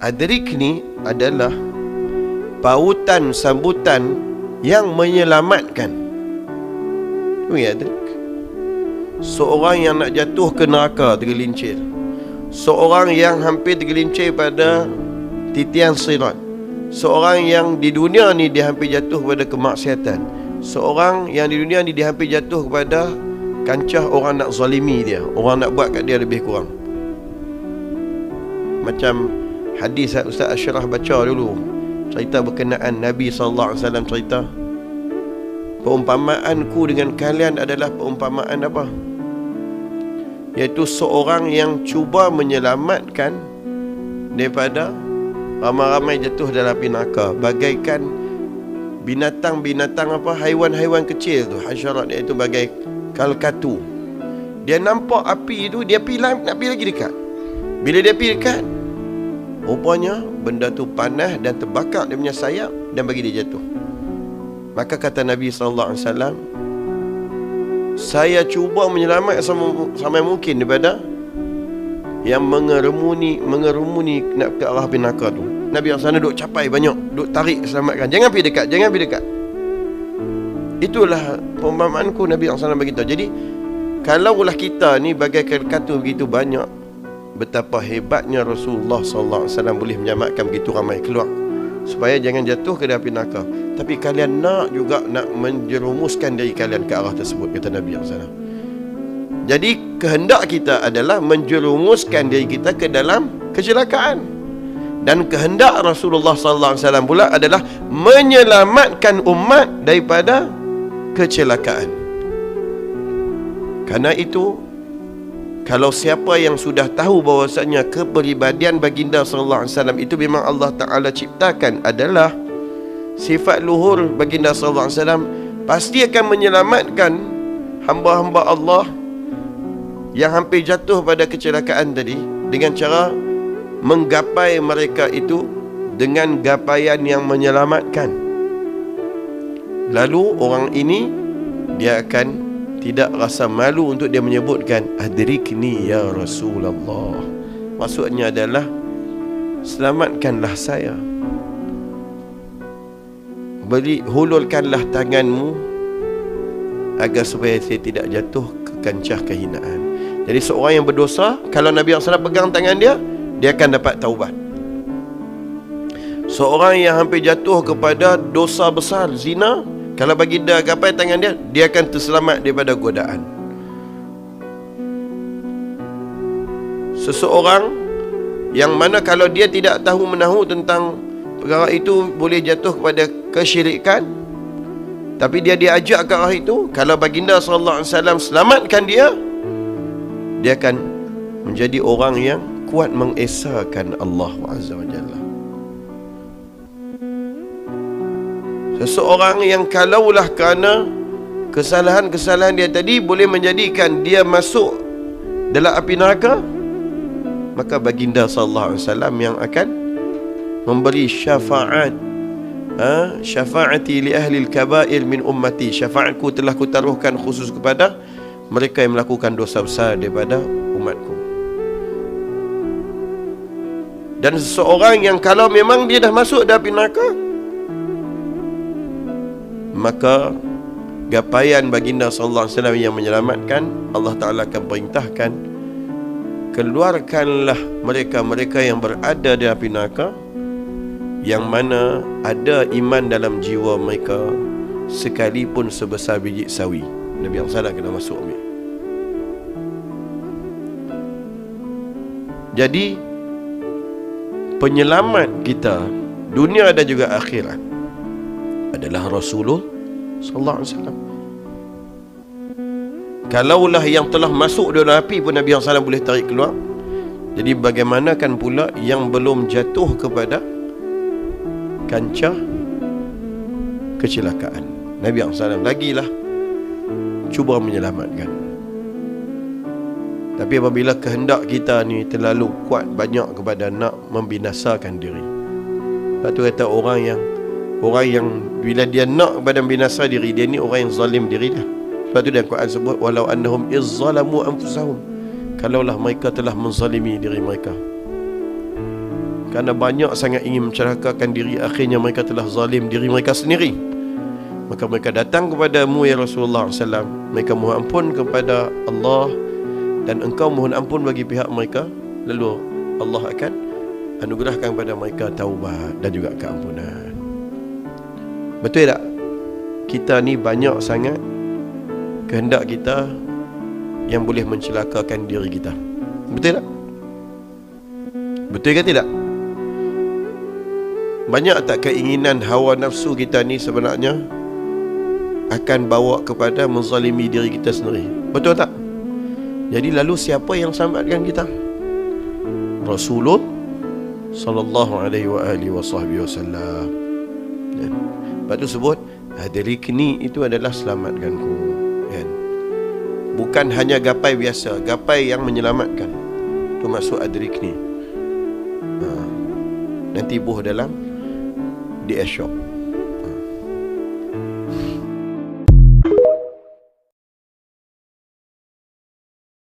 Adrik ni adalah pautan sambutan yang menyelamatkan. Adrik, seorang yang nak jatuh ke neraka tergelincir, seorang yang hampir tergelincir pada titian sirat, seorang yang di dunia ni dia hampir jatuh kepada kemaksiatan, seorang yang di dunia ni dia hampir jatuh kepada kancah orang nak zalimi dia, orang nak buat kat dia lebih kurang. Macam hadis Ustaz Ashraf baca dulu, cerita berkenaan Nabi SAW cerita, Peumpamaanku dengan kalian adalah peumpamaan apa? Iaitu seorang yang cuba menyelamatkan daripada ramai-ramai jatuh dalam api neraka, bagaikan binatang-binatang apa, haiwan-haiwan kecil tu, hasyarat, iaitu bagai kalkatu. Dia nampak api tu, dia nak pergi lagi dekat. Bila dia pergi dekat, rupanya benda tu panas dan terbakar dia punya sayap dan bagi dia jatuh. Maka kata Nabi SAW, saya cuba menyelamat sampai mungkin daripada yang mengerumuni nak ke arah api neraka tu. Nabi SAW duk capai banyak, duk tarik selamatkan. Jangan pergi dekat, jangan pergi dekat. Itulah pemahamanku, Nabi SAW beritahu. Jadi kalaulah kita ni bagai kalkatu begitu banyak, betapa hebatnya Rasulullah SAW boleh menyelamatkan begitu ramai keluar, supaya jangan jatuh ke dalam api neraka. Tapi kalian nak juga nak menjerumuskan diri kalian ke arah tersebut, kata Nabi SAW. Jadi kehendak kita adalah menjerumuskan diri kita ke dalam kecelakaan. Dan kehendak Rasulullah SAW pula adalah menyelamatkan umat daripada kecelakaan. Karena itu, kalau siapa yang sudah tahu bahawasanya kepribadian baginda sallallahu alaihi wasallam itu memang Allah Ta'ala ciptakan adalah sifat luhur baginda sallallahu alaihi wasallam, pasti akan menyelamatkan hamba-hamba Allah yang hampir jatuh pada kecelakaan tadi dengan cara menggapai mereka itu dengan gapaian yang menyelamatkan. Lalu orang ini dia akan tidak rasa malu untuk dia menyebutkan adrikni ya Rasulullah. Maksudnya adalah selamatkanlah saya, hulurkanlah tanganmu agar supaya saya tidak jatuh ke kancah kehinaan. Jadi seorang yang berdosa, kalau Nabi SAW pegang tangan dia, dia akan dapat taubat. Seorang yang hampir jatuh kepada dosa besar, zina, kalau baginda gapai tangan dia, dia akan terselamat daripada godaan. Seseorang yang mana kalau dia tidak tahu menahu tentang perkara itu boleh jatuh kepada kesyirikan, tapi dia diajak ke arah itu, kalau baginda SAW selamatkan dia, dia akan menjadi orang yang kuat mengesahkan Allah Azza wa Jalla. Seseorang yang kalaulah kerana kesalahan-kesalahan dia tadi boleh menjadikan dia masuk dalam api neraka, maka baginda sallallahu alaihi wasallam yang akan memberi syafaat. Syafaati li ahli al-kaba'ir min ummati, syafaatku telah kutaruhkan khusus kepada mereka yang melakukan dosa besar daripada umatku. Dan seseorang yang kalau memang dia dah masuk dalam api neraka, maka gapaian baginda sallallahu alaihi wasallam yang menyelamatkan, Allah Ta'ala akan perintahkan, keluarkanlah mereka-mereka yang berada di api neraka, yang mana ada iman dalam jiwa mereka sekalipun sebesar biji sawi. Nabi SAW kena masuk ambil. Jadi penyelamat kita dunia dan juga akhirat adalah Rasulullah sallallahu alaihi wasallam. Kalaulah yang telah masuk dalam api pun Nabi SAW boleh tarik keluar, jadi bagaimanakan pula yang belum jatuh kepada kancah kecelakaan? Nabi SAW lagilah cuba menyelamatkan. Tapi apabila kehendak kita ni terlalu kuat banyak kepada nak membinasakan diri, sebab tu kata orang yang bila dia nak kepada binasa diri dia ni orang yang zalim diri dia. Sebab tu dalam Quran sebut walau annahum izzalamu anfusahum, kalaulah mereka telah menzalimi diri mereka. Kerana banyak sangat ingin mencelakakan diri, akhirnya mereka telah zalim diri mereka sendiri. Maka mereka datang kepadamu ya Rasulullah SAW. Mereka mohon ampun kepada Allah, dan engkau mohon ampun bagi pihak mereka. Lalu Allah akan anugerahkan kepada mereka taubat dan juga keampunan. Betul tak? Kita ni banyak sangat kehendak kita yang boleh mencelakakan diri kita. Betul tak? Betul ke tidak? Banyak tak keinginan hawa nafsu kita ni sebenarnya akan bawa kepada menzalimi diri kita sendiri. Betul tak? Jadi lalu siapa yang selamatkan kita? Rasulullah sallallahu alaihi wa alihi wasallam. Lepas tu sebut adrikni, itu adalah selamatkanku, kan? Bukan hanya gapai biasa, gapai yang menyelamatkan. Itu maksud adrikni. Nanti buh dalam di shop.